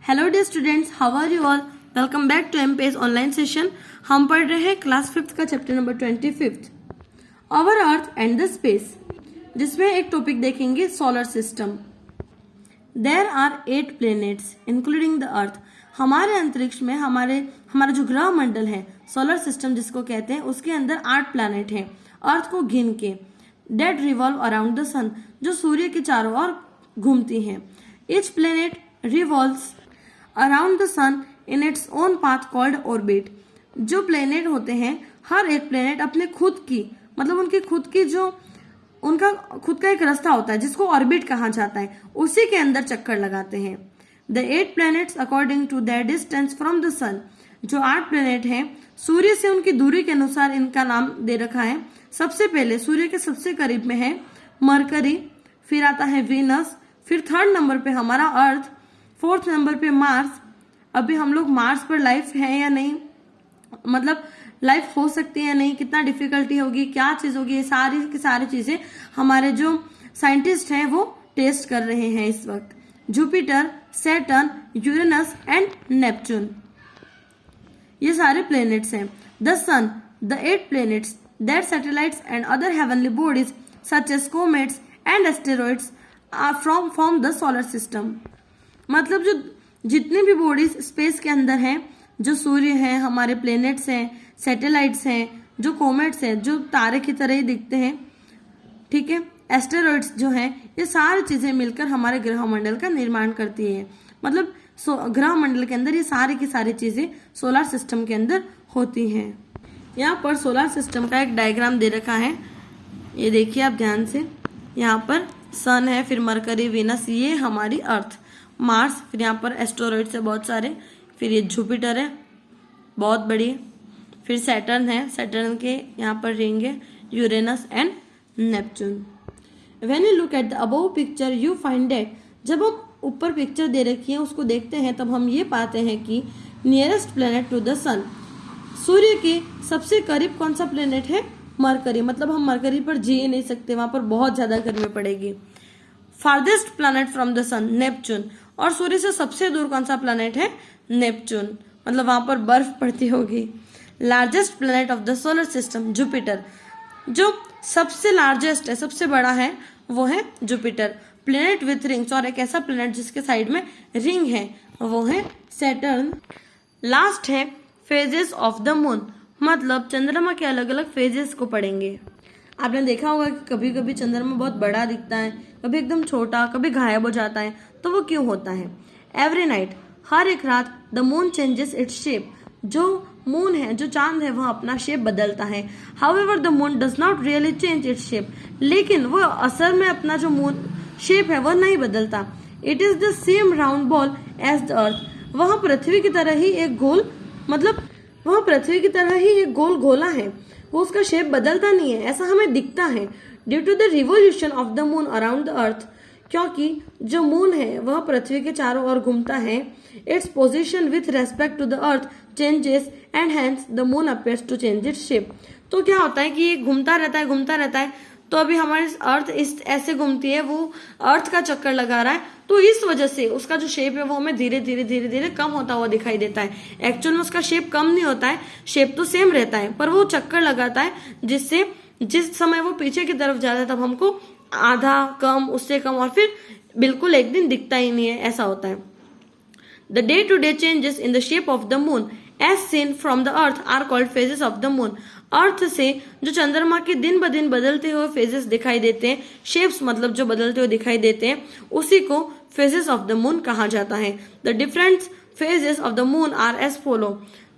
Hello dear students, how are you all. Welcome back to MPS online session. हम पढ़ रहे हैं class 5th का chapter number 25 our earth and the space, जिसमें एक topic देखेंगे solar system. There are 8 planets including the earth. हमारे अंतरिक्ष में हमारा जो ग्रह मंडल है, सोलर सिस्टम जिसको कहते हैं, उसके अंदर 8 प्लैनेट हैं अर्थ को गिन के। That revolve around the sun, जो सूर्य के चारों ओर घूमती हैं। Each planet revolves around the sun in its own path called orbit. जो प्लेनेट होते हैं, हर एक प्लेनेट अपने खुद की उनकी खुद की जो उनका खुद का एक रास्ता होता है जिसको ऑर्बिट कहा जाता है, उसी के अंदर चक्कर लगाते हैं। The 8 planets according to their distance from the sun. जो 8 प्लैनेट हैं, सूर्य से उनकी दूरी के अनुसार इनका नाम दे रखा है। सबसे पहले सूर्य के सबसे करीब में है मरकरी, फिर आता है वीनस, फिर 3rd नंबर पे हमारा अर्थ, 4th नंबर पे मार्स। अभी हम लोग मार्स पर लाइफ है या नहीं, लाइफ हो सकती है या नहीं, कितना डिफिकल्टी होगी, क्या चीज होगी, ये सारी की सारी चीजें हमारे जो साइंटिस्ट हैं वो टेस्ट कर रहे हैं इस वक्त। Jupiter, Saturn, Uranus and Neptune, ये सारे प्लैनेट्स हैं। The sun, the 8 planets, that satellites and other heavenly bodies such as comets and asteroids are from the solar system. मतलब जो जितनी भी बॉडीज स्पेस के अंदर हैं, जो सूर्य है, हमारे प्लैनेट्स हैं, सैटेलाइट्स हैं, जो कॉमेट्स हैं, जो तारे की तरह ही दिखते हैं, ठीक है, एस्टेरॉइड्स जो हैं, ये सारी चीजें मिलकर हमारे ग्रह मंडल का निर्माण करती है। ग्रह मंडल के अंदर ये सारी की सारी चीजें सोलर सिस्टम के अंदर होती हैं। यहाँ पर सोलर सिस्टम का एक डायग्राम दे रखा है, ये देखिए आप ध्यान से। यहाँ पर सन है, फिर मरकरी, वीनस, ये हमारी अर्थ, मार्स, फिर यहाँ पर एस्टेरॉइड्स है बहुत सारे, फिर ये जुपिटर है बहुत बड़ी, फिर सैटर्न है, सैटर्न के यहाँ पर रिंग है, Uranus and Neptune. When you look at the above picture you find that, जब हम ऊपर पिक्चर दे रखी है उसको देखते हैं तब हम ये पाते हैं कि नियरेस्ट प्लेनेट टू द सन, सूर्य के सबसे करीब कौन सा प्लेनेट है? मरकरी। हम मरकरी पर जी नहीं सकते, वहां पर बहुत ज्यादा गर्मी पड़ेगी। Farthest planet from the sun, Neptune. और सूर्य से सबसे दूर कौन सा प्लैनेट है? नेपच्यून, वहां पर बर्फ पड़ती होगी। Largest planet of the solar system, Jupiter. जो सबसे लार्जेस्ट है, सबसे बड़ा है, वो है जुपिटर। प्लैनेट विथ रिंग्स, और एक ऐसा प्लैनेट जिसके साइड में रिंग है, वो है सैटर्न। लास्ट है फेजेस ऑफ द मून, चंद्रमा के अलग अलग फेजेस को पढ़ेंगे। आपने देखा होगा कि कभी कभी चंद्रमा बहुत बड़ा दिखता है, कभी एकदम छोटा, कभी गायब हो जाता है, तो वो क्यों होता है? एवरी नाइट, हर एक रात, the moon changes its shape. जो मून है, जो चांद है, वह अपना शेप बदलता है। However the moon does not really change its shape, लेकिन वो असल में अपना जो मून शेप है वह नहीं बदलता। It is the same round ball as the earth. वह पृथ्वी की तरह ही एक गोल वह पृथ्वी की तरह ही एक गोल गोला है, वो उसका शेप बदलता नहीं है, ऐसा हमें दिखता है। Due to the revolution of the moon around the earth, क्योंकि जो मून है वह पृथ्वी के चारों ओर घूमता है। Its position with respect to the earth changes and hence the moon appears to change its shape. तो क्या होता है कि ये घूमता रहता है, तो अभी हमारी अर्थ ऐसे घूमती है, वो अर्थ का चक्कर लगा रहा है, तो इस वजह से उसका जो शेप है वो हमें धीरे धीरे कम होता हुआ दिखाई देता है। एक्चुअल में उसका शेप कम नहीं होता है, शेप तो सेम रहता है, पर वो चक्कर लगाता है, जिससे जिस समय वो पीछे की तरफ जाता है तब हमको आधा, कम, उससे कम, और फिर बिल्कुल एक दिन दिखता ही नहीं है, ऐसा होता है। The day to day changes in the shape of the moon as seen from the earth are called phases of the moon. Earth से जो चंद्रमा के दिन ब दिन बदलते हुए फेजेस दिखाई देते हैं, शेप्स जो बदलते हुए दिखाई देते हैं, उसी को फेजेस ऑफ द मून कहा जाता है। The different phases of the moon are as follow.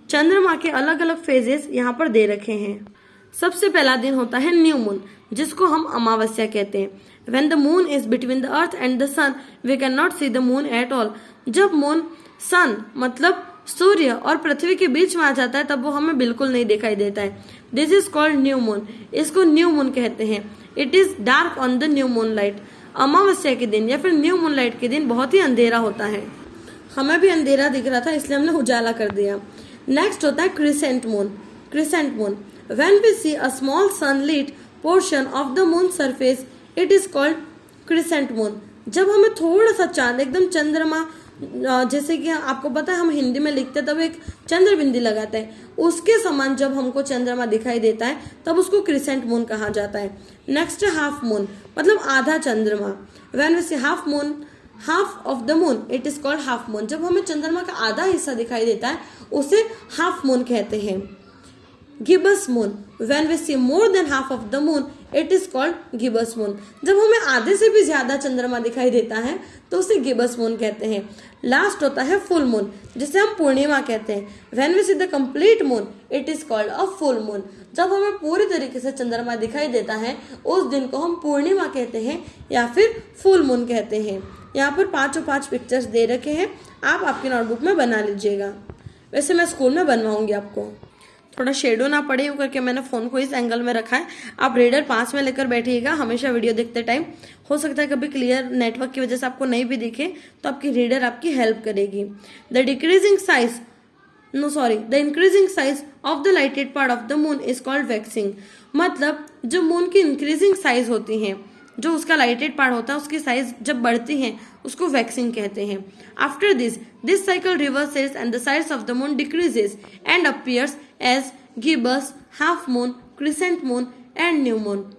चंद्रमा के अलग अलग फेजेस यहाँ पर दे रखे हैं। सबसे पहला दिन होता है न्यू मून, जिसको हम अमावस्या कहते हैं। When the moon is between the earth and the sun we can not see the moon at all. जब मून सन सूर्य और पृथ्वी के बीच में आ जाता है तब वो हमें बिल्कुल नहीं दिखाई देता है। This is called new moon, इसको न्यू मून कहते हैं। It is dark on the new moon light. अमावस्या के दिन या फिर न्यू मून लाइट के दिन बहुत ही अंधेरा होता है। हमें भी अंधेरा दिख रहा था, इसलिए हमने उजाला कर दिया। नेक्स्ट होता है crescent moon. Crescent moon, when we see a small sunlit portion of the moon surface it is called crescent moon. जब हमें थोड़ा सा चांद, एकदम चंद्रमा जैसे कि आपको पता है हम हिंदी में लिखते तब एक चंद्र बिंदी लगाते हैं, उसके समान जब हमको चंद्रमा दिखाई देता है तब उसको क्रिसेंट मून कहा जाता है। नेक्स्ट हाफ मून मतलब आधा चंद्रमा। When we see half moon, half of the moon, it is called half moon. जब हमें चंद्रमा का आधा हिस्सा दिखाई देता है उसे हाफ मून कहते हैं। Gibbous moon, when we see more than half of the moon, it is called gibbous moon. जब हमें आधे से भी ज्यादा चंद्रमा दिखाई देता है तो उसे गिबस मून कहते हैं। लास्ट होता है फुल मून, जिसे हम पूर्णिमा कहते हैं। When we see the complete moon, it is called a full moon. जब हमें पूरी तरीके से चंद्रमा दिखाई देता है उस दिन को हम पूर्णिमा कहते हैं या फिर फुल मून कहते हैं। यहाँ पर 5 पिक्चर्स दे रखे हैं, आप आपकी नोटबुक में बना लीजिएगा। वैसे मैं स्कूल में बनवाऊंगी आपको, थोड़ा शेडो ना पड़े करके मैंने फोन को इस एंगल में रखा है। आप रीडर पास में लेकर बैठिएगा हमेशा वीडियो देखते टाइम। हो सकता है कभी क्लियर नेटवर्क की वजह से आपको नहीं भी दिखे तो आपकी रीडर आपकी हेल्प करेगी। The increasing size of the lighted part of the moon is called waxing. मतलब जो मून की इंक्रीजिंग साइज होती है, जो उसका लाइटेड पार्ट होता है उसकी साइज जब बढ़ती है उसको वैक्सिंग कहते हैं। After this cycle reverses and the size of the moon decreases and appears as gibbous, half moon, crescent moon and new moon.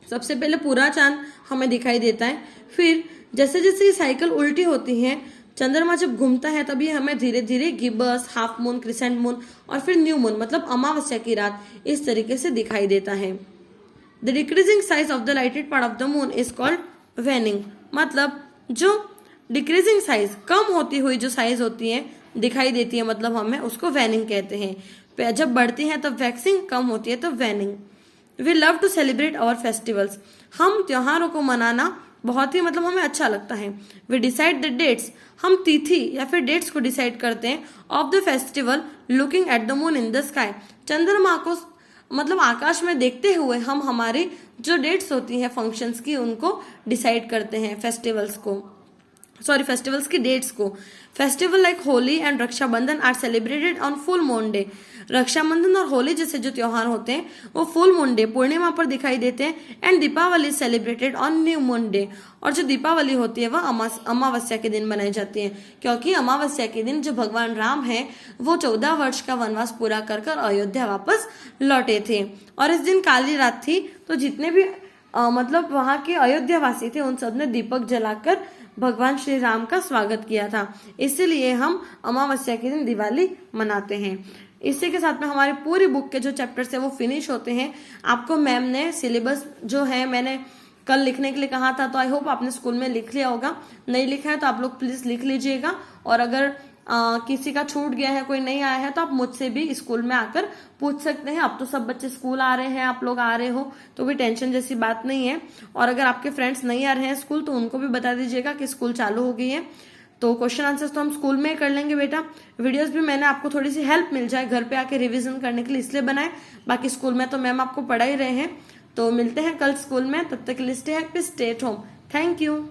सबसे पहले पूरा चांद हमें दिखाई देता है, फिर जैसे जैसे ये साइकिल उल्टी होती है, चंद्रमा जब घूमता है तभी हमें धीरे धीरे Gibbs, half moon, crescent moon और फिर न्यू मून मतलब अमावस्या की रात इस तरीके से दिखाई देता है। The decreasing size of the lighted part of the moon is called waning. मतलब जो डिक्रीजिंग साइज, कम होती हुई जो साइज होती है दिखाई देती है, मतलब हमें उसको वेनिंग कहते हैं। जब बढ़ती है तब वैक्सिंग, कम होती है तो waning. We love to celebrate our festivals. हम त्योहारों को मनाना बहुत ही मतलब हमें अच्छा लगता है। वी डिसाइड द डेट्स, हम तिथि या फिर डेट्स को डिसाइड करते हैं of the festival looking at the moon in the sky. चंद्रमा को मतलब आकाश में देखते हुए हम हमारी जो डेट्स होती हैं फंक्शंस की उनको डिसाइड करते हैं, फेस्टिवल्स की डेट्स को। Festival like Holi and Raksha Bandhan are celebrated on full moon day. Raksha Bandhan और होली जैसे जो त्योहार होते हैं वो फुल मून डे, पूर्णिमा पर दिखाई देते हैं। And Deepawali celebrated on new moon day. और जो दीपावली होती है वह अमावस्या के दिन मनाई जाती है, क्योंकि अमावस्या के दिन जो भगवान राम है वो 14 वर्ष का वनवास पूरा कर अयोध्या वापस लौटे थे। और इस दिन काली रात थी, तो जितने भी मतलब वहां के अयोध्या वासी थे उन सब ने दीपक जलाकर भगवान श्री राम का स्वागत किया था। इसीलिए हम अमावस्या के दिन दिवाली मनाते हैं। इसी के साथ में हमारी पूरी बुक के जो चैप्टर्स है वो फिनिश होते हैं। आपको मैम ने सिलेबस जो है मैंने कल लिखने के लिए कहा था, तो आई होप आपने स्कूल में लिख लिया होगा। नहीं लिखा है तो आप लोग प्लीज लिख लीजिएगा। और अगर किसी का छूट गया है, कोई नहीं आया है, तो आप मुझसे भी स्कूल में आकर पूछ सकते हैं। अब तो सब बच्चे स्कूल आ रहे हैं, आप लोग आ रहे हो तो भी टेंशन जैसी बात नहीं है। और अगर आपके फ्रेंड्स नहीं आ रहे हैं स्कूल तो उनको भी बता दीजिएगा कि स्कूल चालू हो गई है। तो क्वेश्चन आंसर्स तो हम स्कूल में ही कर लेंगे बेटा। वीडियोस भी मैंने आपको थोड़ी सी हेल्प मिल जाए घर पे आके रिवीजन करने के लिए इसलिए बनाए, बाकी स्कूल में तो मैम आपको पढ़ा ही रहे हैं। तो मिलते हैं कल स्कूल में, तब तक के लिए stay happy, stay at home. Thank you.